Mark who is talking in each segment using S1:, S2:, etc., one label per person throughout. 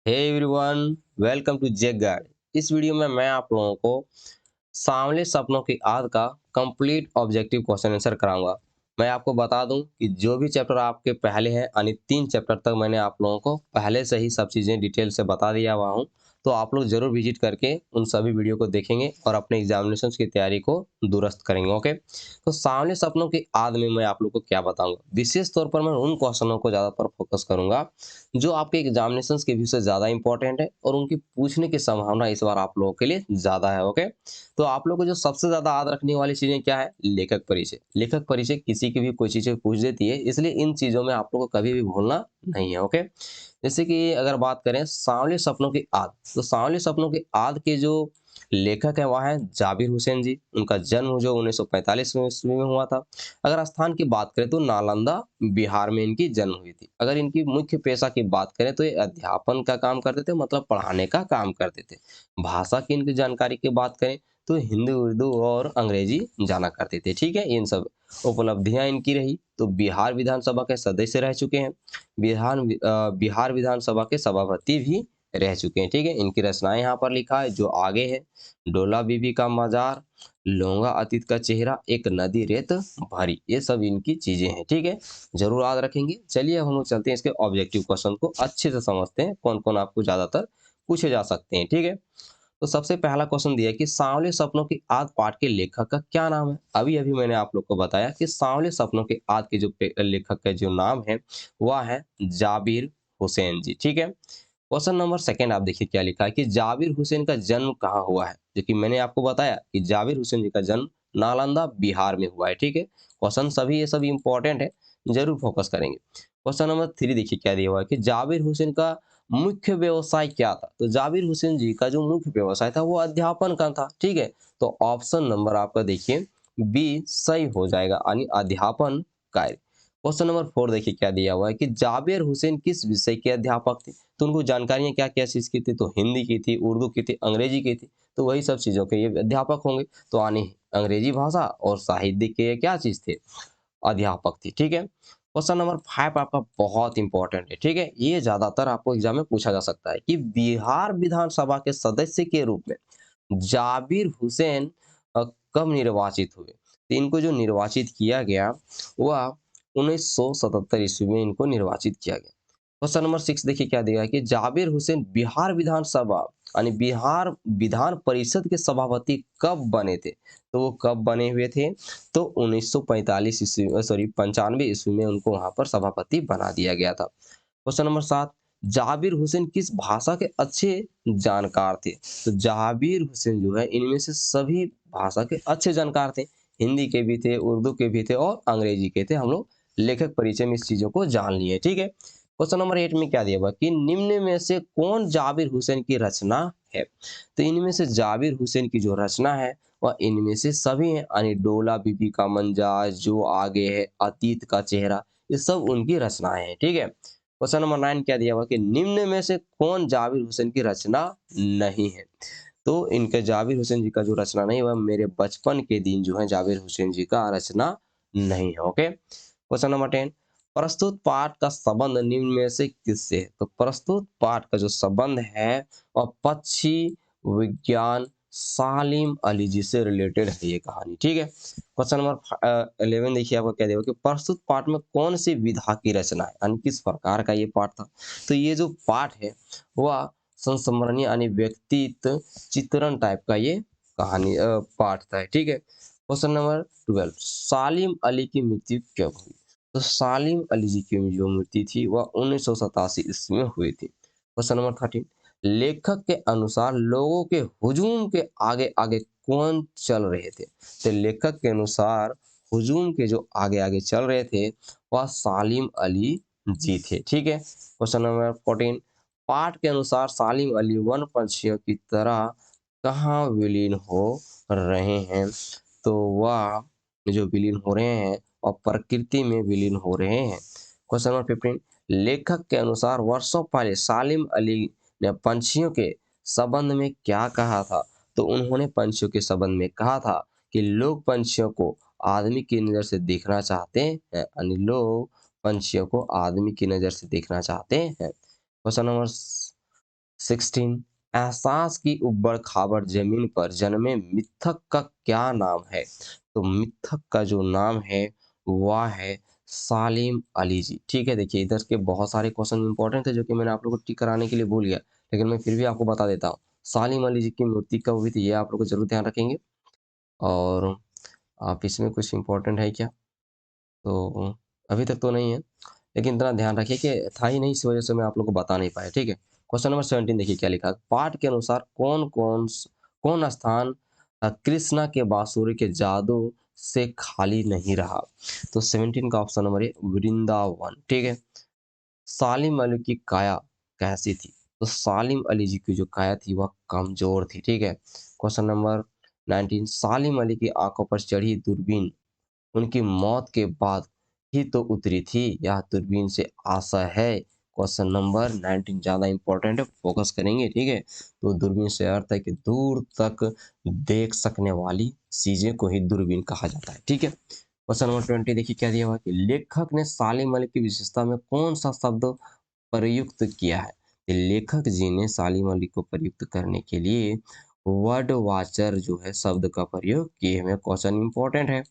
S1: Hey everyone, welcome to Jake guide. इस video में मैं आप लोगों को सांवले सपनों की आग का कंप्लीट ऑब्जेक्टिव क्वेश्चन आंसर कराऊंगा। मैं आपको बता दूं कि जो भी चैप्टर आपके पहले हैं यानी 3 चैप्टर तक मैंने आप लोगों को पहले से ही सब चीज़ें डिटेल से बता दिया हुआ हूं। तो आप लोग जरूर विजिट करके उन सभी वीडियो को देखेंगे और अपने एग्जामिनेशन की तैयारी को दुरुस्त करेंगे। ओके, तो सांवले सपनों की आग में मैं आप लोग को क्या बताऊंगा, विशेष तौर पर मैं उन क्वेश्चनों को ज़्यादातर फोकस करूंगा जो आपके एग्जामिनेशन के व्यू से ज़्यादा इंपॉर्टेंट है और उनकी पूछने की संभावना इस बार आप लोगों के लिए ज़्यादा है। ओके, तो आप लोग को जो सबसे ज़्यादा याद रखने वाली चीज़ें क्या है, लेखक परिचय। लेखक परिचय किसी की भी कोई चीज़ें पूछ देती है, इसलिए इन चीज़ों में आप लोग को कभी भी भूलना नहीं है। ओके, जैसे कि अगर बात करें सांवले सपनों की आग, तो सांवले सपनों की आग के जो लेखक है वह है जाबिर हुसैन जी। उनका जन्म जो 1945 में ईस्वी में हुआ था। अगर स्थान की बात करें तो नालंदा बिहार में इनकी जन्म हुई थी। अगर इनकी मुख्य पेशा की बात करें तो ये अध्यापन का काम करते थे, मतलब पढ़ाने का काम करते थे। भाषा की इनकी जानकारी की बात करें तो हिंदी, उर्दू और अंग्रेजी जाना करते थे। ठीक है, इन सब उपलब्धियां इनकी रही। तो बिहार विधानसभा के सदस्य रह चुके हैं। बिहार विधानसभा के सभापति भी रह चुके हैं। ठीक है, इनकी रचनाएं यहाँ पर लिखा है जो आगे है। डोला बीबी का मजार, लौंगा अतीत का चेहरा, एक नदी रेत भरी, ये सब इनकी चीजें हैं। ठीक है, जरूर याद रखेंगे। चलिए अब हम लोग चलते हैं इसके ऑब्जेक्टिव क्वेश्चन को अच्छे से समझते हैं कौन कौन आपको ज्यादातर पूछे जा सकते हैं। ठीक है, तो सबसे पहला क्वेश्चन दिया है कि सांवले सपनों की आग पाठ के लेखक का क्या नाम है। अभी अभी मैंने आप लोग को बताया कि सांवले सपनों की आग के जो लेखक का जो नाम है वह है जाबिर हुसैन जी। ठीक है, क्वेश्चन नंबर सेकंड आप देखिए क्या लिखा है कि जाबिर हुसैन का जन्म कहाँ हुआ है। जो कि मैंने आपको बताया कि जाबिर हुसैन जी का जन्म नालंदा बिहार में हुआ है। ठीक है, क्वेश्चन सभी ये सभी इंपॉर्टेंट है, जरूर फोकस करेंगे। क्वेश्चन नंबर थ्री देखिए क्या दिया हुआ है कि जाबिर हुसैन का मुख्य व्यवसाय क्या था। तो जाबिर हुसैन जी का जो मुख्य व्यवसाय था वो अध्यापन का था। ठीक है, तो ऑप्शन नंबर आपका देखिए बी सही हो जाएगा, यानी अध्यापन कार्य। क्वेश्चन नंबर फोर देखिए क्या दिया हुआ है कि जाबिर हुसैन किस विषय के अध्यापक थे। तो उनको जानकारियां क्या क्या चीज की थी, तो हिंदी की थी, उर्दू की थी, अंग्रेजी की थी। तो वही सब चीजों के ये अध्यापक होंगे। तो आने अंग्रेजी भाषा और साहित्य के ये क्या चीज थे, अध्यापक थी। ठीक है, क्वेश्चन नंबर फाइव आपका बहुत इंपॉर्टेंट है। ठीक है, ये ज्यादातर आपको एग्जाम में पूछा जा सकता है कि बिहार विधानसभा के सदस्य के रूप में जाबिर हुसैन कब निर्वाचित हुए। तो इनको जो निर्वाचित किया गया वह 1977 ईस्वी में इनको निर्वाचित किया गया। क्वेश्चन नंबर सिक्स देखिए क्या दिया है कि जाबिर हुसैन बिहार विधानसभा यानी बिहार विधान परिषद के सभापति कब बने थे। तो वो कब बने हुए थे, तो 1945 ईस्वी, सॉरी 95 ईस्वी में उनको वहां पर सभापति बना दिया गया था। क्वेश्चन नंबर सात, जाबिर हुसैन किस भाषा के अच्छे जानकार थे। तो जाबिर हुसैन जो है इनमें से सभी भाषा के अच्छे जानकार थे। हिंदी के भी थे, उर्दू के भी थे और अंग्रेजी के थे। हम लोग लेखक परिचय में इस चीजों को जान लिए। ठीक है, क्वेश्चन नंबर एट में क्या दिया हुआ कि निम्न में से कौन जाबिर हुसैन की रचना है। तो इनमें से जाबिर हुसैन की जो रचना है वह इनमें से सभी हैं, यानी डोला बीबी का मंजाज, जो आगे है, अतीत का चेहरा, ये सब उनकी रचनाएं हैं। ठीक है, क्वेश्चन नंबर नाइन क्या दिया हुआ कि निम्न में से कौन जाबिर हुसैन की रचना नहीं है। तो इनके जाबिर हुसैन जी का जो रचना नहीं हुआ, मेरे बचपन के दिन जो है जाबिर हुसैन जी का रचना नहीं है। ओके, क्वेश्चन नंबर टेन, प्रस्तुत पाठ का संबंध निम्न में से किससे है। तो प्रस्तुत पाठ का जो संबंध है वह पक्षी विज्ञान सालिम अली जी से रिलेटेड है ये कहानी। ठीक है, क्वेश्चन नंबर 11 देखिए आपको क्या दिया कि प्रस्तुत पाठ में कौन सी विधा की रचना है, यानी किस प्रकार का ये पाठ था। तो ये जो पाठ है वह संस्मरणीय यानी व्यक्तित्व चित्रण टाइप का ये कहानी पाठ था। ठीक है, क्वेश्चन नंबर 12, सालिम अली की मृत्यु कब हुई। तो सालिम अली जी की जो मृत्यु थी वह 1987 ईस्वी में हुई थी। क्वेश्चन नंबर 13, लेखक के अनुसार लोगों के हुजूम के आगे आगे कौन चल रहे थे। तो लेखक के अनुसार हुजूम के जो आगे आगे चल रहे थे वह सालिम अली जी थे। ठीक है, क्वेश्चन नंबर 14, पाठ के अनुसार सालिम अली वन पंछियों की तरह कहाँ विलीन हो रहे हैं। तो वह जो विलीन हो रहे हैं और प्रकृति में विलीन हो रहे हैं। क्वेश्चन नंबर 15, लेखक के अनुसार वर्षों पहले सालिम अली ने पंछियों के संबंध में क्या कहा था। तो उन्होंने पंछियों के संबंध में कहा था कि लोग पंछियों को आदमी की नज़र से देखना चाहते हैं, यानी लोग पंछियों को आदमी की नज़र से देखना चाहते हैं। क्वेश्चन नंबर 16 एहसास की उबड़ खाबड़ जमीन पर जन्मे मिथक का क्या नाम है? तो मिथक का जो नाम है वह है सालिम अली जी। ठीक है, देखिए इधर के बहुत सारे क्वेश्चन इंपॉर्टेंट थे जो कि मैंने आप लोगों को टिक कराने के लिए भूल गया, लेकिन मैं फिर भी आपको बता देता हूँ। सालिम अली जी की मूर्ति कब हुई थी ये आप लोग को जरूर ध्यान रखेंगे। और आप इसमें कुछ इंपॉर्टेंट है क्या? तो अभी तक तो नहीं है, लेकिन इतना ध्यान रखिए कि था ही नहीं, इस वजह से मैं आप लोग को बता नहीं पाया। ठीक है, क्वेश्चन नंबर 17 देखिए क्या लिखा है। पाठ के अनुसार कौन स्थान कृष्णा के बांसुरी के जादू से खाली नहीं रहा? तो 17 का ऑप्शन नंबर है वृंदावन। ठीक है, सालिम अली की काया कैसी थी? तो सालिम अली जी की जो काया थी वह कमजोर थी। ठीक है, क्वेश्चन नंबर 19 सालिम अली की आंखों पर चढ़ी दूरबीन उनकी मौत के बाद ही तो उतरी थी, यह दूरबीन से आशा है। क्वेश्चन नंबर 19 ज्यादा इंपॉर्टेंट है, फोकस करेंगे। ठीक है, तो दूरबीन से अर्थ है कि दूर तक देख सकने वाली चीजें को ही दूरबीन कहा जाता है। ठीक है, क्वेश्चन नंबर 20 देखिए क्या दिया हुआ है कि लेखक ने सालिम अली की विशेषता में कौन सा शब्द प्रयुक्त किया है? तो लेखक जी ने सालिम अली को प्रयुक्त करने के लिए वर्ड वाचर जो है शब्द का प्रयोग किए हुए। क्वेश्चन इंपॉर्टेंट है।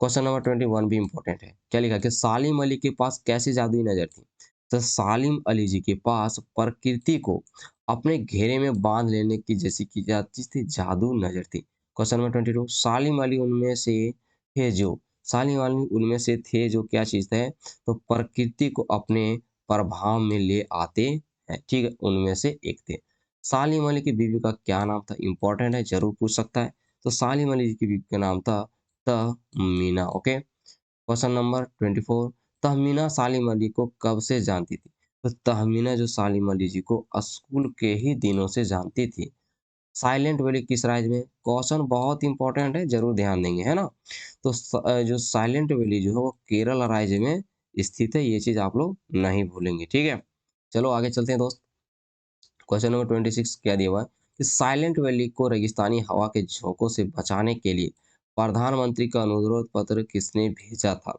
S1: क्वेश्चन नंबर 21 भी इंपॉर्टेंट है। क्या लिखा कि सालिम अली के पास कैसी जादुई नजर थी? तो सालिम अली जी के पास प्रकृति को अपने घेरे में बांध लेने की जैसी की जाती थी जादू नजर थी। क्वेश्चन नंबर 22 सालिम अली उनमें से थे जो सालिम अली उनमें से थे जो क्या चीज है? तो प्रकृति को अपने प्रभाव में ले आते हैं। ठीक है, उनमें से एक थे। सालिम अली की बीवी का क्या नाम था? इंपॉर्टेंट है, जरूर पूछ सकता है। तो सालिम अली जी की बीवी का नाम था Tahmina. Okay, question number 24 Tahmina Salim Ali को कब से जानती थी? तो तहमीना जो सालिम अली जी को स्कूल के ही दिनों से जानती थी। साइलेंट वैली किस राज्य में? क्वेश्चन बहुत इंपॉर्टेंट है, जरूर ध्यान देंगे, है ना? तो जो साइलेंट वैली जो है वो केरल राज्य में स्थित है, ये चीज आप लोग नहीं भूलेंगे। ठीक है, चलो आगे चलते हैं दोस्त। क्वेश्चन नंबर 26 क्या दिया हुआ है कि साइलेंट वैली को रेगिस्तानी हवा के झोंकों से बचाने के लिए प्रधानमंत्री का अनुरोध पत्र किसने भेजा था?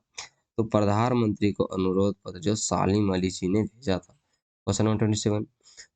S1: तो प्रधानमंत्री को अनुरोध पत्र जो सालिम अली जी ने भेजा था। क्वेश्चन नंबर 27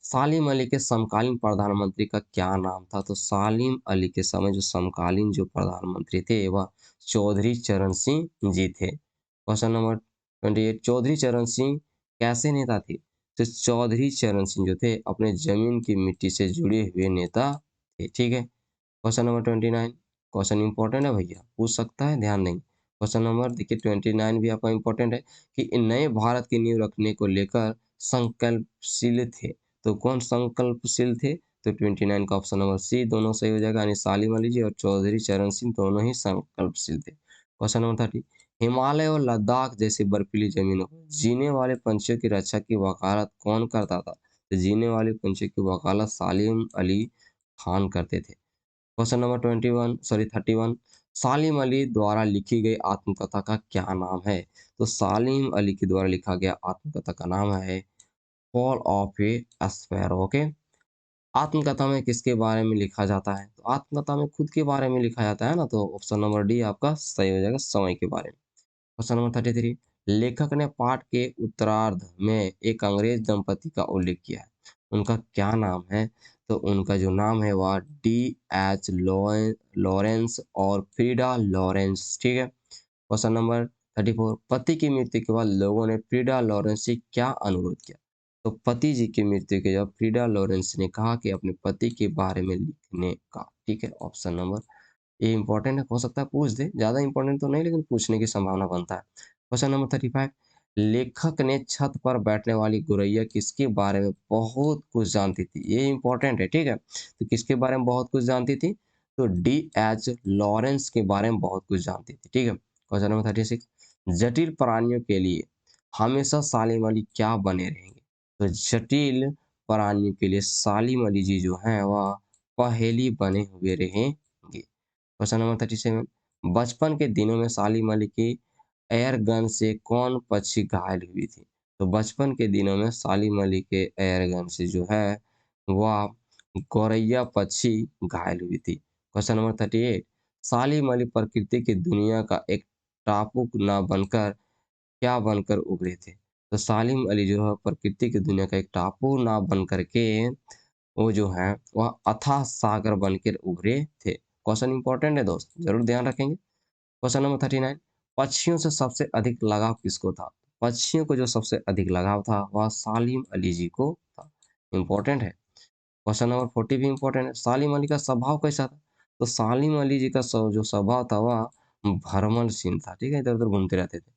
S1: सालिम अली के समकालीन प्रधानमंत्री का क्या नाम था? तो सालिम अली के समय जो समकालीन जो प्रधानमंत्री थे वह चौधरी चरण सिंह जी थे। क्वेश्चन नंबर 28 चौधरी चरण सिंह कैसे नेता थे? तो चौधरी चरण सिंह जो थे अपने जमीन की मिट्टी से जुड़े हुए नेता थे। ठीक है, क्वेश्चन नंबर 29 क्वेश्चन इंपॉर्टेंट है भैया, पूछ सकता है, ध्यान देंगे। क्वेश्चन नंबर देखिए 29 भी आपका इंपॉर्टेंट है कि इन नए भारत की नींव रखने को लेकर संकल्पशील थे। तो कौन संकल्पशील थे? तो 29 का ऑप्शन नंबर सी दोनों सही हो जाएगा, यानी सालिम अली जी और चौधरी चरण सिंह दोनों ही संकल्पशील थे। क्वेश्चन नंबर 30 हिमालय और लद्दाख जैसी बर्फीली जमीनों पर जीने वाले पंछियों की रक्षा की वकालत कौन करता था? तो जीने वाले पंछियों की वकालत सालिम अली खान करते थे। क्वेश्चन नंबर 31 सालिम अली द्वारा लिखी गई आत्मकथा का क्या नाम है? तो सालिम अली के द्वारा लिखा गया आत्मकथा का नाम है fall of A sparrow. Okay, आत्मकथा में किसके बारे में लिखा जाता है? तो आत्मकथा में खुद के बारे में लिखा जाता है ना, तो ऑप्शन नंबर डी आपका सही हो जाएगा, समय के बारे में। क्वेश्चन नंबर 33 लेखक ने पाठ के उत्तरार्ध में एक अंग्रेज दंपति का उल्लेख किया है, उनका क्या नाम है? तो उनका जो नाम है वह D.H. लॉरेंस और फ्रीडा लॉरेंस। ठीक है, क्वेश्चन नंबर 34 पति की मृत्यु के बाद लोगों ने फ्रीडा लॉरेंस से क्या अनुरोध किया? तो पति जी की मृत्यु के बाद फ्रीडा लॉरेंस ने कहा कि अपने पति के बारे में लिखने का। ठीक है, ऑप्शन नंबर ये इंपॉर्टेंट है, हो सकता है पूछ दे, ज्यादा इंपॉर्टेंट तो नहीं लेकिन पूछने की संभावना बनता है। क्वेश्चन नंबर 35 लेखक ने छत पर बैठने वाली गुरैया किसके बारे में बहुत कुछ जानती थी? ये इंपॉर्टेंट है। ठीक है, तो किसके बारे में बहुत कुछ जानती थी? तो D.H. लॉरेंस के बारे में बहुत कुछ जानती थी। ठीक है, क्वेश्चन नंबर 36 जटिल प्राणियों के लिए हमेशा सालिम अली क्या बने रहेंगे? तो जटिल प्राणियों के लिए सालिम अली जी जो है वह पहेली बने हुए रहेंगे। क्वेश्चन नंबर 37 बचपन के दिनों में सालिम अली की एयर गन से कौन पक्षी घायल हुई थी? तो बचपन के दिनों में सालिम अली के एयर गन से जो है वह गौरैया पक्षी घायल हुई थी। क्वेश्चन नंबर 38 सालिम अली प्रकृति की दुनिया का एक टापू न बनकर क्या बनकर उभरे थे? तो सालिम अली जो है प्रकृति की दुनिया का एक टापू ना बन करके वो जो है वह अथाह सागर बन कर उभरे थे। क्वेश्चन इंपॉर्टेंट है दोस्त, जरूर ध्यान रखेंगे। क्वेश्चन नंबर 39, पक्षियों से सबसे अधिक लगाव किसको था? पक्षियों को जो सबसे अधिक लगाव था वह सालिम अली जी को था। इंपॉर्टेंट है। क्वेश्चन नंबर 40 भी इंपॉर्टेंट है। सालिम अली का स्वभाव कैसा था? तो सालिम अली जी का जो स्वभाव था वह भ्रमणशील था, ठीक है, इधर उधर घूमते रहते थे।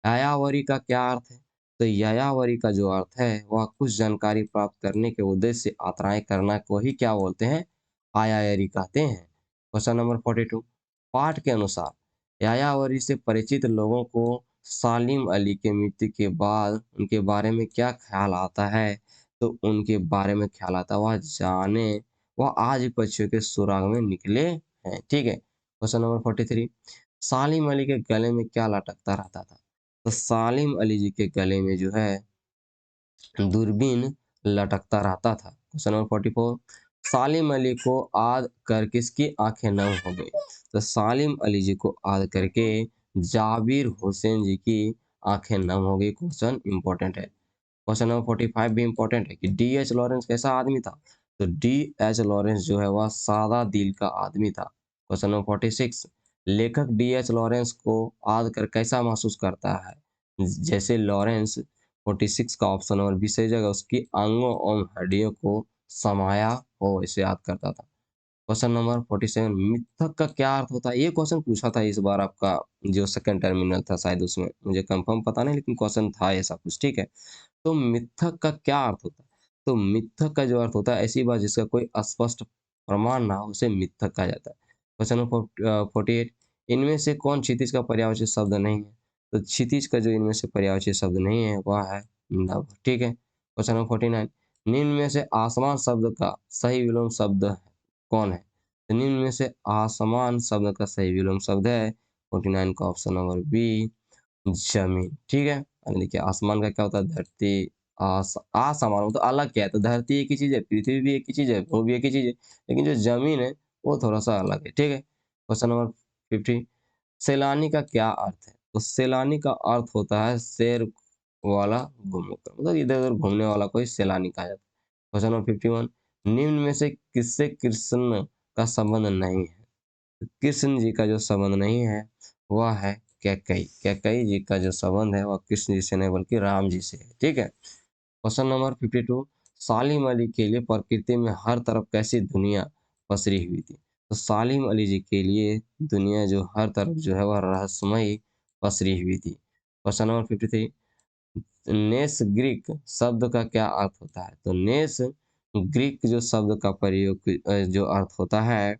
S1: यायावरी का क्या अर्थ है? तो यायावरी का जो अर्थ है वह कुछ जानकारी प्राप्त करने के उद्देश्य से यात्राएं करना को ही क्या बोलते हैं? आयावरी कहते हैं। क्वेश्चन नंबर 42, पाठ के अनुसार यायावरी से परिचित लोगों को सालिम अली के मृत्यु के बाद उनके बारे में क्या ख्याल आता है? तो उनके बारे में ख्याल आता है, वह आज भी पक्षियों के सुराग में निकले हैं, ठीक है। क्वेश्चन नंबर 43, सालिम अली के गले में क्या लटकता रहता था? तो सालिम अली जी के गले में जो है दूरबीन लटकता रहता था। क्वेश्चन नंबर 44, सालिम अली को याद कर किसकी आंखें नम हो गई? तो सालिम अली जी को याद करके जाबिर हुसैन जी की आंखें नम हो गई। क्वेश्चन इंपॉर्टेंट है। क्वेश्चन नंबर 45 भी इंपॉर्टेंट है कि डी एच लॉरेंस कैसा आदमी था? तो डी एच लॉरेंस जो है वह सादा दिल का आदमी था। क्वेश्चन नंबर 46, लेखक डी एच लॉरेंस को याद कर कैसा महसूस करता है? जैसे लॉरेंस 46 का ऑप्शन नंबर बी सही जगह उसकी अंगों और हड्डियों को समाया हो, इसे याद करता था। क्वेश्चन नंबर 47, मिथक का क्या अर्थ होता है? ये क्वेश्चन पूछा था इस बार आपका जो सेकंड टर्मिनल था शायद, उसमें मुझे कंफर्म पता नहीं, लेकिन क्वेश्चन था ऐसा कुछ, ठीक है। तो मिथक का क्या अर्थ होता है? तो मिथक का जो अर्थ होता है ऐसी बात जिसका कोई स्पष्ट प्रमाण ना हो, उसे मिथक कहा जाता है। क्वेश्चन नंबर 48, इनमें से कौन क्षितिज का पर्यायवाची शब्द नहीं है? तो क्षितिज का जो इनमें से पर्यायवाची शब्द नहीं है वह है नभ, ठीक है। क्वेश्चन नंबर 49, निम्न में से आसमान शब्द का सही विलोम शब्द कौन है? तो निम्न में से आसमान शब्द का सही विलोम शब्द है 49 का ऑप्शन नंबर बी जमीन, ठीक है। अब देखिए आसमान का क्या होता है? धरती। आसमान वो तो अलग क्या है? तो धरती एक ही चीज है, पृथ्वी भी एक ही चीज है, वो भी एक ही चीज है, लेकिन जो जमीन है वो थोड़ा सा अलग है, ठीक है। क्वेश्चन नंबर 50, सैलानी का क्या अर्थ है? तो सैलानी का अर्थ होता है सैर वाला, घूमने का मतलब इधर उधर घूमने वाला कोई सैलानी कहा जाता है। क्वेश्चन नंबर 51, निम्न में से किससे कृष्ण का संबंध नहीं है? कृष्ण जी का जो संबंध नहीं है वह है कैकई। कैकई जी का जो संबंध है वह कृष्ण जी से नहीं बल्कि राम जी से है, ठीक है। क्वेश्चन नंबर 52, सालिम अली के लिए प्रकृति में हर तरफ कैसी दुनिया पसरी हुई थी? तो सालिम अली जी के लिए दुनिया जो हर तरफ जो है वह रहस्यमयी पसरी हुई थी। क्वेश्चन नंबर 53, नेस ग्रीक शब्द का क्या अर्थ होता है? तो नेस ग्रीक जो शब्द का प्रयोग जो अर्थ होता है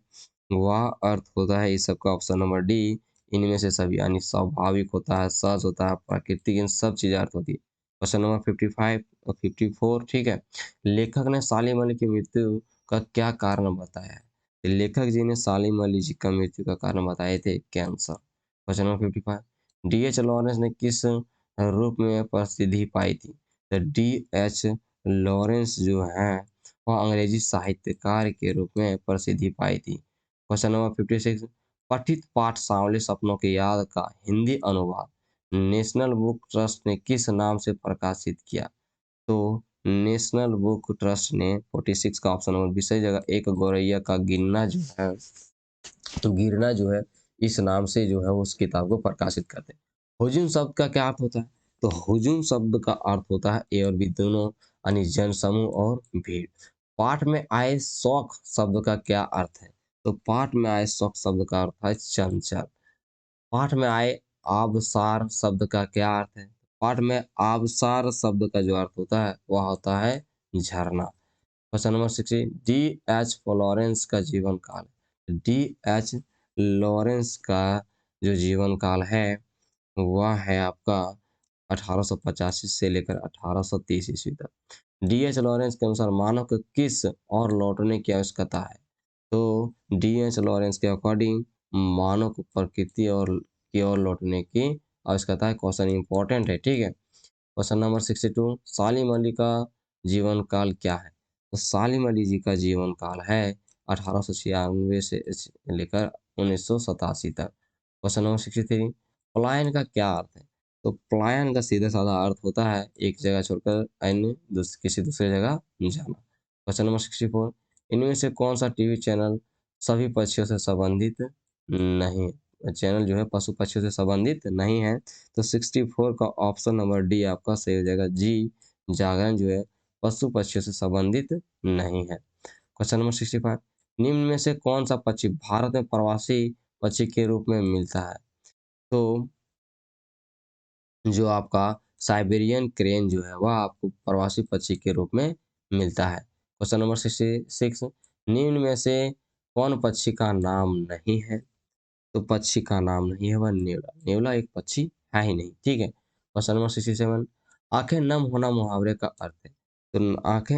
S1: वह अर्थ होता है इस सबका ऑप्शन नंबर डी, इनमें से सभी, यानी स्वाभाविक होता है, सहज होता है, प्राकृतिक, इन सब चीजें अर्थ होती है। क्वेश्चन नंबर 55 और 54, ठीक है। लेखक ने सालिम अली की मृत्यु का क्या कारण बताया है? तो लेखक जी ने सालिम अली जी का मृत्यु का कारण बताए थे cancer. Question number 55, D H Lawrence ने किस रूप में प्रसिद्धि पाई थी? तो डी एच लॉरेंस जो है वह अंग्रेजी साहित्यकार के रूप में प्रसिद्धि पाई थी। क्वेश्चन नंबर 56, पठित पाठ सांवले सपनों की याद का हिंदी अनुवाद नेशनल बुक ट्रस्ट ने किस नाम से प्रकाशित किया? तो नेशनल बुक ट्रस्ट ने 46 का ऑप्शन नंबर बी सही जगह एक गौरैया का गिरना जो है, तो गिरना जो है इस नाम से जो है उस किताब को प्रकाशित करते हैं। हुजूम शब्द का क्या अर्थ होता है? तो हुजूम शब्द का अर्थ होता है ए और बी दोनों, यानी जनसमूह और भीड़। पाठ में आए शौक शब्द का क्या अर्थ है? तो पाठ में आए शौक शब्द का अर्थ है चंचल। पाठ में आए आबसार शब्द का क्या अर्थ है? पाठ में आबसार शब्द का जो अर्थ होता है वह होता है झरना। Question number 60, D H Lawrence का जीवन काल। डी एच लॉरेंस का जो जीवन काल है वह है आपका 1885 से लेकर 1830 ईस्वी तक। डी एच लॉरेंस के अनुसार मानव को किस और लौटने की आवश्यकता है? तो डी एच लॉरेंस के अकॉर्डिंग मानव को प्रकृति और की ओर लौटने की आवश्यकता है। क्वेश्चन इंपॉर्टेंट है, ठीक है। क्वेश्चन नंबर 62, सालिम अली का जीवन काल क्या है? तो सालिम अली जी का जीवन काल है 1896 से लेकर 1987 तक। क्वेश्चन नंबर 63, पलायन का क्या अर्थ है? तो पलायन का सीधा साधा अर्थ होता है एक जगह छोड़कर अन्य किसी दूसरे जगह जाना। क्वेश्चन नंबर 64, इनमें से कौन सा टीवी चैनल सभी पक्षियों से संबंधित नहीं, चैनल जो है पशु पक्षियों से संबंधित नहीं है। तो 64 का ऑप्शन नंबर डी आपका सही हो जाएगा, जी जागरण जो है पशु पक्षियों से संबंधित नहीं है। क्वेश्चन नंबर 65, निम्न में से कौन सा पक्षी भारत में प्रवासी पक्षी के रूप में मिलता है? तो जो आपका साइबेरियन क्रेन जो है वह आपको प्रवासी पक्षी के रूप में मिलता है। क्वेश्चन नंबर 66, निम्न में से कौन पक्षी का नाम नहीं है? तो पक्षी का नाम नहीं है वह नेवला, नेवला एक पक्षी है ही नहीं, ठीक है। क्वेश्चन नंबर 67, आंखें नम होना मुहावरे का अर्थ है। तो आंखें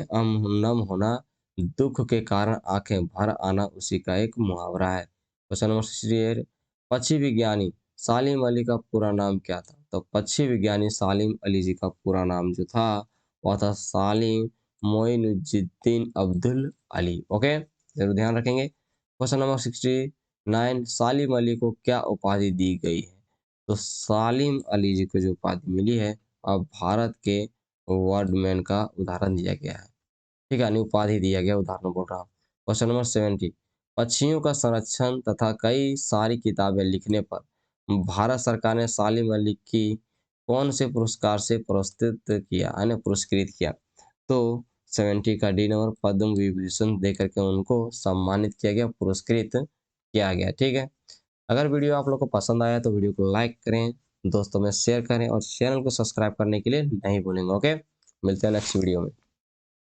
S1: नम होना दुख के कारण आंखें भर आना उसी का एक मुहावरा है। क्वेश्चन नंबर 68, पक्षी विज्ञानी सालिम अली का पूरा नाम क्या था? तो पक्षी विज्ञानी सालिम अली जी का पूरा नाम जो था वह था सालिम मोइनुद्दीन अब्दुल अली। ओके, जरूर ध्यान रखेंगे। क्वेश्चन नंबर 69, सालिम अली को क्या उपाधि दी गई है? तो सालिम अली जी को जो उपाधि मिली है अब भारत के वर्डमैन का उदाहरण दिया गया है, ठीक है, यानी उपाधि दिया गया, उदाहरण बोल रहा हूँ। क्वेश्चन नंबर 70, पक्षियों का संरक्षण तथा कई सारी किताबें लिखने पर भारत सरकार ने सालिम अली की कौन से पुरस्कार से पुरस्कृत किया, यानी पुरस्कृत किया? तो 70 का डी नंबर पद्म विभूषण दे करके उनको सम्मानित किया गया, पुरस्कृत किया गया, ठीक है। अगर वीडियो आप लोग को पसंद आया तो वीडियो को लाइक करें, दोस्तों में शेयर करें और चैनल को सब्सक्राइब करने के लिए नहीं भूलेंगे। ओके, मिलते हैं नेक्स्ट वीडियो में।